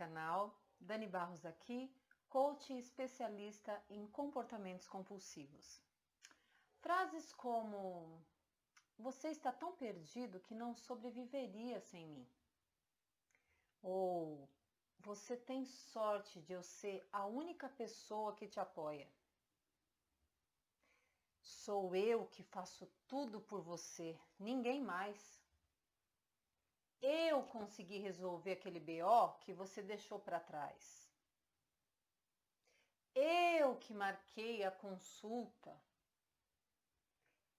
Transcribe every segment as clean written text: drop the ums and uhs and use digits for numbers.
canal, Dani Barros aqui, coach e especialista em comportamentos compulsivos. Frases como: você está tão perdido que não sobreviveria sem mim. Ou você tem sorte de eu ser a única pessoa que te apoia. Sou eu que faço tudo por você, ninguém mais. Eu consegui resolver aquele BO que você deixou para trás. Eu que marquei a consulta.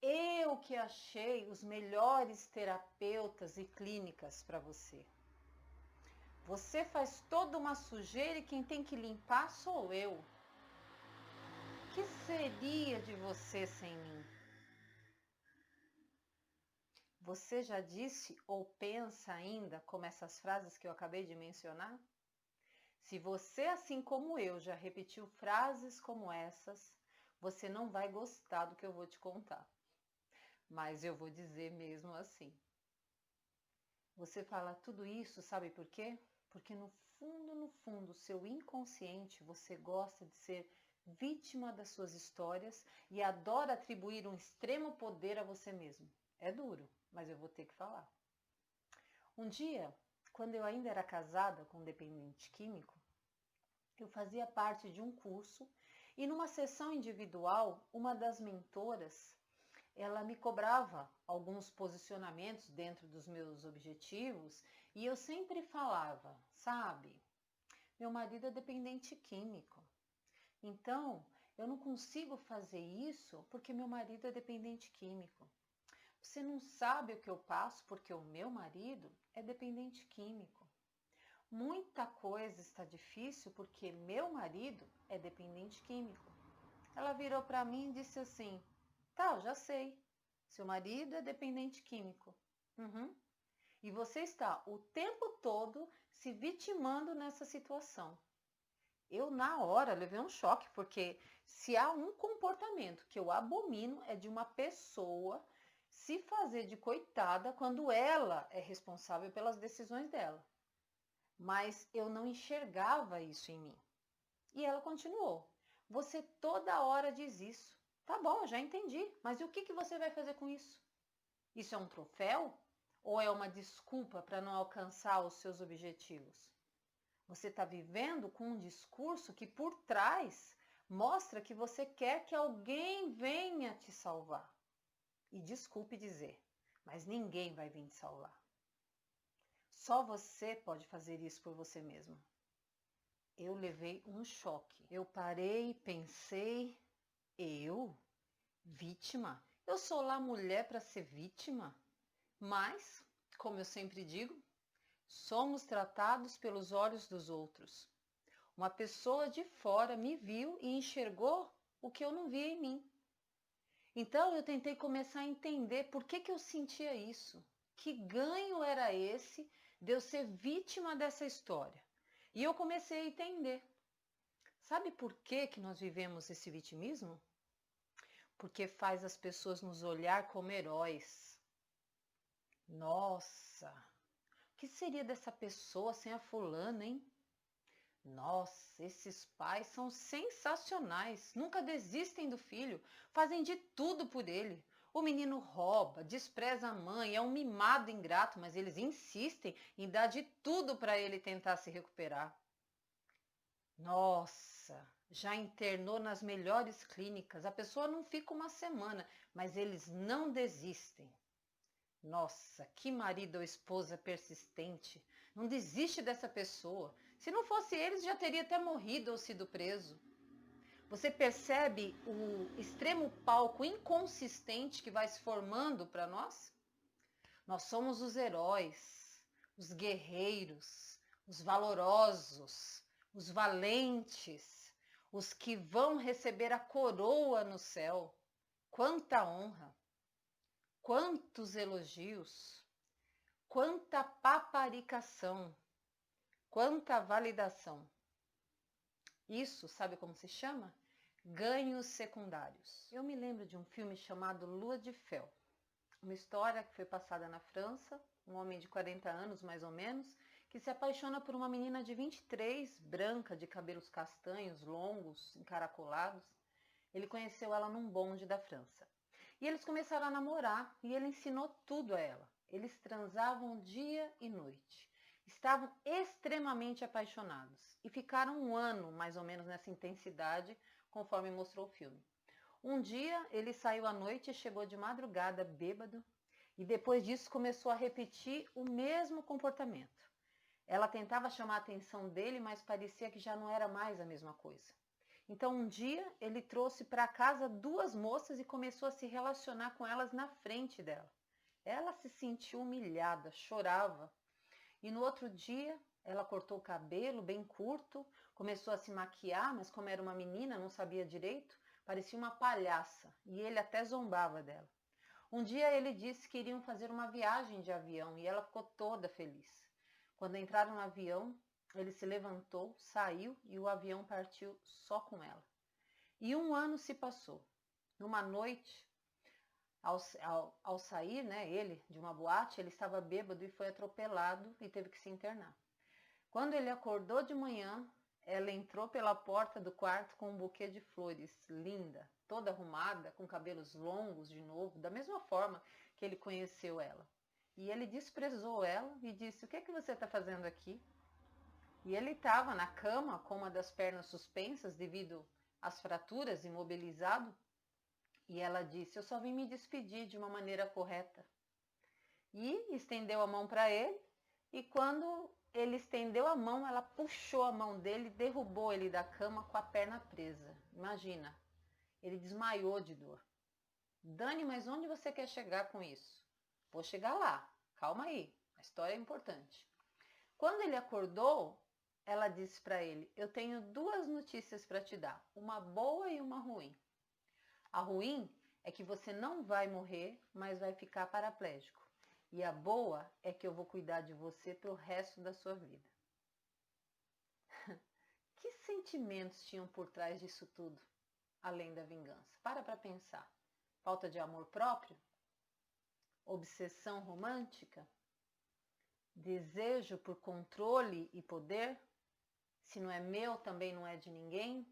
Eu que achei os melhores terapeutas e clínicas para você. Você faz toda uma sujeira e quem tem que limpar sou eu. O que seria de você sem mim? Você já disse ou pensa ainda como essas frases que eu acabei de mencionar? Se você, assim como eu, já repetiu frases como essas, você não vai gostar do que eu vou te contar. Mas eu vou dizer mesmo assim. Você fala tudo isso, sabe por quê? Porque no fundo, seu inconsciente, você gosta de ser vítima das suas histórias e adora atribuir um extremo poder a você mesmo. É duro, mas eu vou ter que falar. Um dia, quando eu ainda era casada com um dependente químico, eu fazia parte de um curso e numa sessão individual, uma das mentoras, ela me cobrava alguns posicionamentos dentro dos meus objetivos e eu sempre falava, sabe, meu marido é dependente químico, então eu não consigo fazer isso porque meu marido é dependente químico. Você não sabe o que eu passo porque o meu marido é dependente químico. Muita coisa está difícil porque meu marido é dependente químico. Ela virou para mim e disse assim: tá, eu já sei. Seu marido é dependente químico. Uhum. E você está o tempo todo se vitimando nessa situação. Eu, na hora, levei um choque, porque se há um comportamento que eu abomino é de uma pessoa se fazer de coitada quando ela é responsável pelas decisões dela. Mas eu não enxergava isso em mim. E ela continuou: você toda hora diz isso. Tá bom, já entendi, mas e o que você vai fazer com isso? Isso é um troféu? Ou é uma desculpa para não alcançar os seus objetivos? Você está vivendo com um discurso que por trás mostra que você quer que alguém venha te salvar. E desculpe dizer, mas ninguém vai vir te salvar. Só você pode fazer isso por você mesmo. Eu levei um choque. Eu parei, pensei, eu? Vítima? Eu sou lá mulher para ser vítima? Mas, como eu sempre digo, somos tratados pelos olhos dos outros. Uma pessoa de fora me viu e enxergou o que eu não via em mim. Então eu tentei começar a entender por que eu sentia isso. Que ganho era esse de eu ser vítima dessa história? E eu comecei a entender. Sabe por que nós vivemos esse vitimismo? Porque faz as pessoas nos olhar como heróis. Nossa, o que seria dessa pessoa sem a fulana, hein? Nossa, esses pais são sensacionais, nunca desistem do filho, fazem de tudo por ele. O menino rouba, despreza a mãe, é um mimado ingrato, mas eles insistem em dar de tudo para ele tentar se recuperar. Nossa, já internou nas melhores clínicas, a pessoa não fica uma semana, mas eles não desistem. Nossa, que marido ou esposa persistente. Não desiste dessa pessoa. Se não fosse eles, já teria até morrido ou sido preso. Você percebe o extremo palco inconsistente que vai se formando para nós? Nós somos os heróis, os guerreiros, os valorosos, os valentes, os que vão receber a coroa no céu. Quanta honra! Quantos elogios, quanta paparicação, quanta validação. Isso, sabe como se chama? Ganhos secundários. Eu me lembro de um filme chamado Lua de Fel, uma história que foi passada na França, um homem de 40 anos mais ou menos, que se apaixona por uma menina de 23, branca, de cabelos castanhos, longos, encaracolados. Ele conheceu ela num bonde da França. E eles começaram a namorar e ele ensinou tudo a ela. Eles transavam dia e noite. Estavam extremamente apaixonados e ficaram um ano mais ou menos nessa intensidade, conforme mostrou o filme. Um dia ele saiu à noite e chegou de madrugada bêbado e depois disso começou a repetir o mesmo comportamento. Ela tentava chamar a atenção dele, mas parecia que já não era mais a mesma coisa. Então um dia ele trouxe para casa 2 moças e começou a se relacionar com elas na frente dela. Ela se sentiu humilhada, chorava. E no outro dia ela cortou o cabelo bem curto, começou a se maquiar, mas como era uma menina, não sabia direito, parecia uma palhaça e ele até zombava dela. Um dia ele disse que iriam fazer uma viagem de avião e ela ficou toda feliz. Quando entraram no avião, ele se levantou, saiu e o avião partiu só com ela. E um ano se passou. Numa noite, ao sair, ele de uma boate, ele estava bêbado e foi atropelado e teve que se internar. Quando ele acordou de manhã, ela entrou pela porta do quarto com um buquê de flores, linda, toda arrumada, com cabelos longos de novo, da mesma forma que ele conheceu ela. E ele desprezou ela e disse: "O que é que você está fazendo aqui?" E ele estava na cama com uma das pernas suspensas devido às fraturas, imobilizado. E ela disse: "Eu só vim me despedir de uma maneira correta." E estendeu a mão para ele, e quando ele estendeu a mão, ela puxou a mão dele e derrubou ele da cama com a perna presa. Imagina, ele desmaiou de dor. "Dani, mas onde você quer chegar com isso?" "Vou chegar lá, calma aí, a história é importante." Quando ele acordou, ela disse para ele: "Eu tenho 2 notícias para te dar, uma boa e uma ruim. A ruim é que você não vai morrer, mas vai ficar paraplégico. E a boa é que eu vou cuidar de você pro resto da sua vida." Que sentimentos tinham por trás disso tudo, além da vingança? Para pensar. Falta de amor próprio? Obsessão romântica? Desejo por controle e poder? Se não é meu, também não é de ninguém?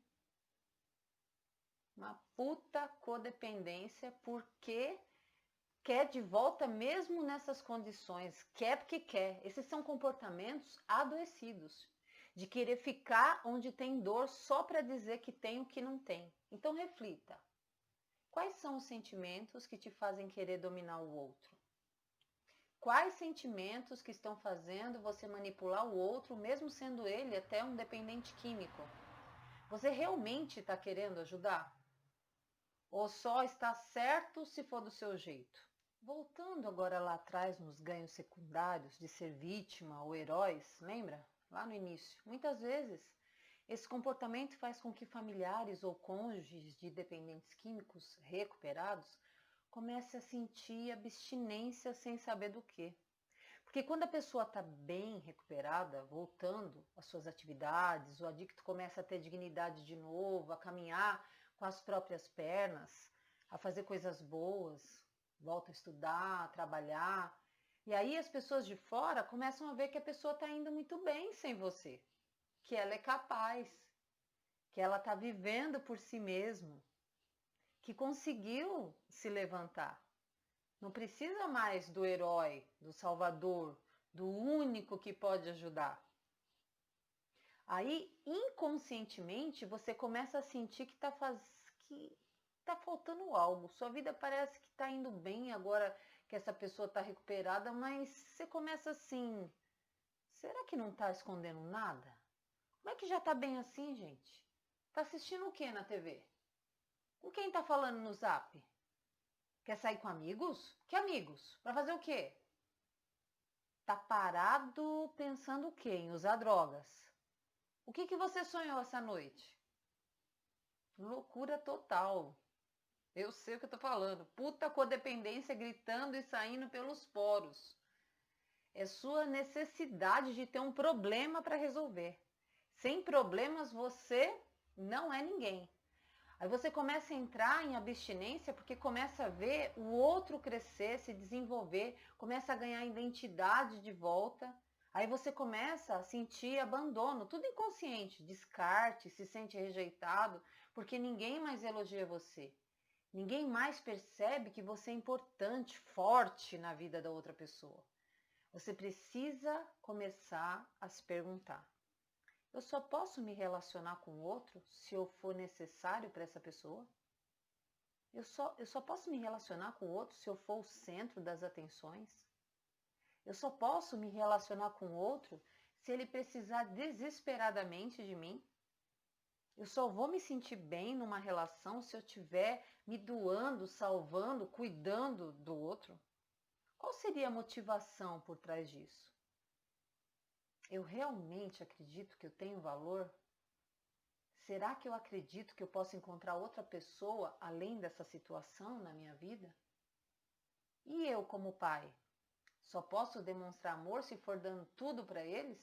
Uma puta codependência, porque quer de volta mesmo nessas condições, quer porque quer. Esses são comportamentos adoecidos, de querer ficar onde tem dor só para dizer que tem o que não tem. Então reflita, quais são os sentimentos que te fazem querer dominar o outro? Quais sentimentos que estão fazendo você manipular o outro, mesmo sendo ele até um dependente químico? Você realmente está querendo ajudar? Ou só está certo se for do seu jeito? Voltando agora lá atrás nos ganhos secundários de ser vítima ou heróis, lembra? Lá no início. Muitas vezes, esse comportamento faz com que familiares ou cônjuges de dependentes químicos recuperados comecem a sentir abstinência sem saber do quê. Porque quando a pessoa está bem recuperada, voltando às suas atividades, o adicto começa a ter dignidade de novo, a caminhar com as próprias pernas, a fazer coisas boas, volta a estudar, a trabalhar. E aí as pessoas de fora começam a ver que a pessoa está indo muito bem sem você, que ela é capaz, que ela está vivendo por si mesma, que conseguiu se levantar. Não precisa mais do herói, do salvador, do único que pode ajudar. Aí, inconscientemente, você começa a sentir que tá faltando algo. Sua vida parece que está indo bem agora que essa pessoa está recuperada, mas você começa assim: será que não está escondendo nada? Como é que já está bem assim, gente? Está assistindo o que na TV? Com quem está falando no Zap? Quer sair com amigos? Que amigos? Para fazer o quê? Tá parado pensando o quê? Em usar drogas. O que você sonhou essa noite? Loucura total. Eu sei o que eu tô falando. Puta codependência gritando e saindo pelos poros. É sua necessidade de ter um problema para resolver. Sem problemas você não é ninguém. Aí você começa a entrar em abstinência porque começa a ver o outro crescer, se desenvolver, começa a ganhar identidade de volta. Aí você começa a sentir abandono, tudo inconsciente, descarte, se sente rejeitado, porque ninguém mais elogia você. Ninguém mais percebe que você é importante, forte na vida da outra pessoa. Você precisa começar a se perguntar: eu só posso me relacionar com o outro se eu for necessário para essa pessoa? Eu só posso me relacionar com o outro se eu for o centro das atenções? Eu só posso me relacionar com o outro se ele precisar desesperadamente de mim? Eu só vou me sentir bem numa relação se eu estiver me doando, salvando, cuidando do outro? Qual seria a motivação por trás disso? Eu realmente acredito que eu tenho valor? Será que eu acredito que eu posso encontrar outra pessoa além dessa situação na minha vida? E eu, como pai, só posso demonstrar amor se for dando tudo para eles?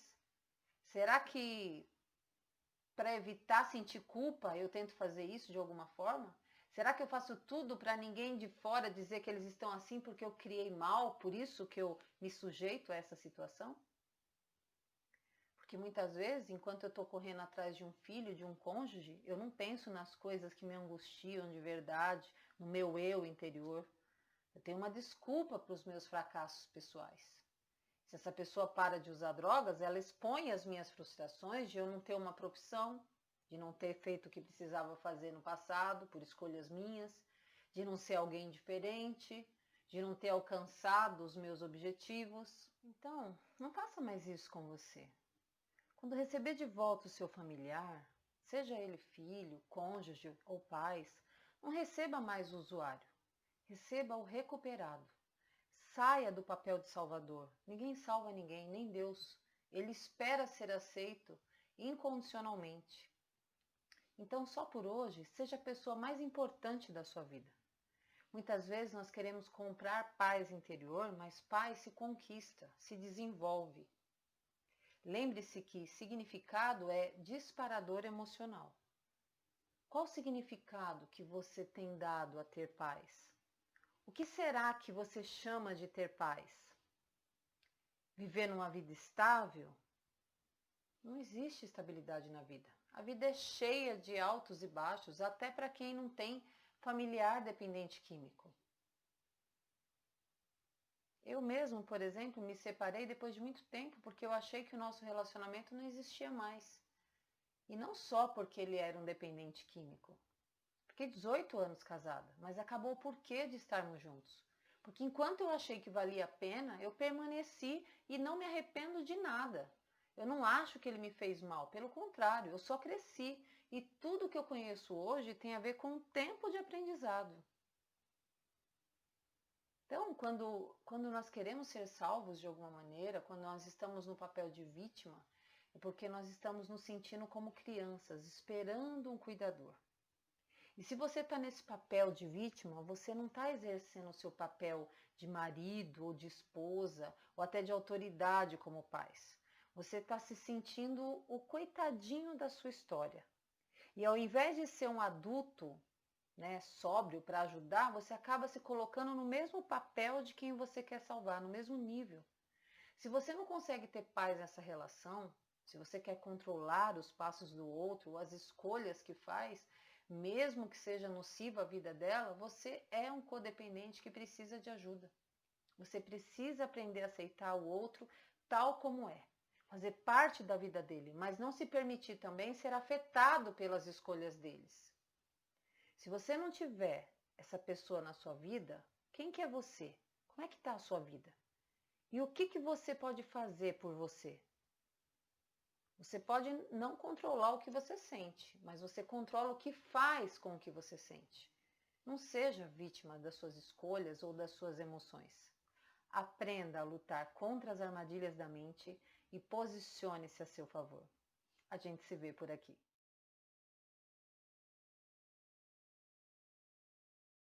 Será que para evitar sentir culpa eu tento fazer isso de alguma forma? Será que eu faço tudo para ninguém de fora dizer que eles estão assim porque eu criei mal, por isso que eu me sujeito a essa situação? Porque muitas vezes, enquanto eu estou correndo atrás de um filho, de um cônjuge, eu não penso nas coisas que me angustiam de verdade, no meu eu interior. Eu tenho uma desculpa para os meus fracassos pessoais. Se essa pessoa para de usar drogas, ela expõe as minhas frustrações de eu não ter uma profissão, de não ter feito o que precisava fazer no passado, por escolhas minhas, de não ser alguém diferente, de não ter alcançado os meus objetivos. Então, não faça mais isso com você. Quando receber de volta o seu familiar, seja ele filho, cônjuge ou pais, não receba mais o usuário, receba o recuperado. Saia do papel de salvador. Ninguém salva ninguém, nem Deus. Ele espera ser aceito incondicionalmente. Então, só por hoje, seja a pessoa mais importante da sua vida. Muitas vezes nós queremos comprar paz interior, mas paz se conquista, se desenvolve. Lembre-se que significado é disparador emocional. Qual o significado que você tem dado a ter paz? O que será que você chama de ter paz? Viver numa vida estável? Não existe estabilidade na vida. A vida é cheia de altos e baixos, até para quem não tem familiar dependente químico. Eu mesmo, por exemplo, me separei depois de muito tempo porque eu achei que o nosso relacionamento não existia mais. E não só porque ele era um dependente químico. Fiquei 18 anos casada, mas acabou o porquê de estarmos juntos. Porque enquanto eu achei que valia a pena, eu permaneci e não me arrependo de nada. Eu não acho que ele me fez mal, pelo contrário, eu só cresci. E tudo que eu conheço hoje tem a ver com o tempo de aprendizado. Então, quando nós queremos ser salvos de alguma maneira, quando nós estamos no papel de vítima, é porque nós estamos nos sentindo como crianças, esperando um cuidador. E se você está nesse papel de vítima, você não está exercendo o seu papel de marido ou de esposa, ou até de autoridade como pais. Você está se sentindo o coitadinho da sua história. E ao invés de ser um adulto, né, sóbrio para ajudar, você acaba se colocando no mesmo papel de quem você quer salvar, no mesmo nível. Se você não consegue ter paz nessa relação, se você quer controlar os passos do outro, as escolhas que faz, mesmo que seja nociva a vida dela, você é um codependente que precisa de ajuda. Você precisa aprender a aceitar o outro tal como é, fazer parte da vida dele, mas não se permitir também ser afetado pelas escolhas deles. Se você não tiver essa pessoa na sua vida, quem que é você? Como é que está a sua vida? E o que você pode fazer por você? Você pode não controlar o que você sente, mas você controla o que faz com o que você sente. Não seja vítima das suas escolhas ou das suas emoções. Aprenda a lutar contra as armadilhas da mente e posicione-se a seu favor. A gente se vê por aqui.